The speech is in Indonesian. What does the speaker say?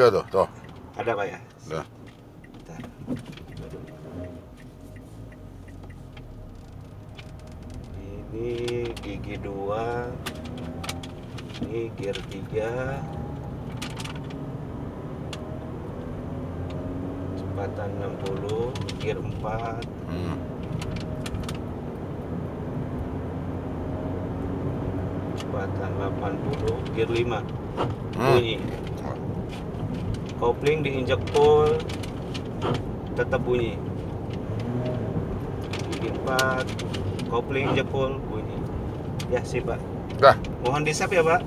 udah tuh. Tuh. Ada Pak ya? Udah. Bentar. Ini gigi 2. Ini gear 3. Kecepatan 60, gear 4. Kecepatan 80, gear 5. Bunyi. Kopling diinjak full tetap bunyi. Gigi 4, kopling injak full bunyi. Ya sip Pak. Udah. Mohon di-save ya Pak.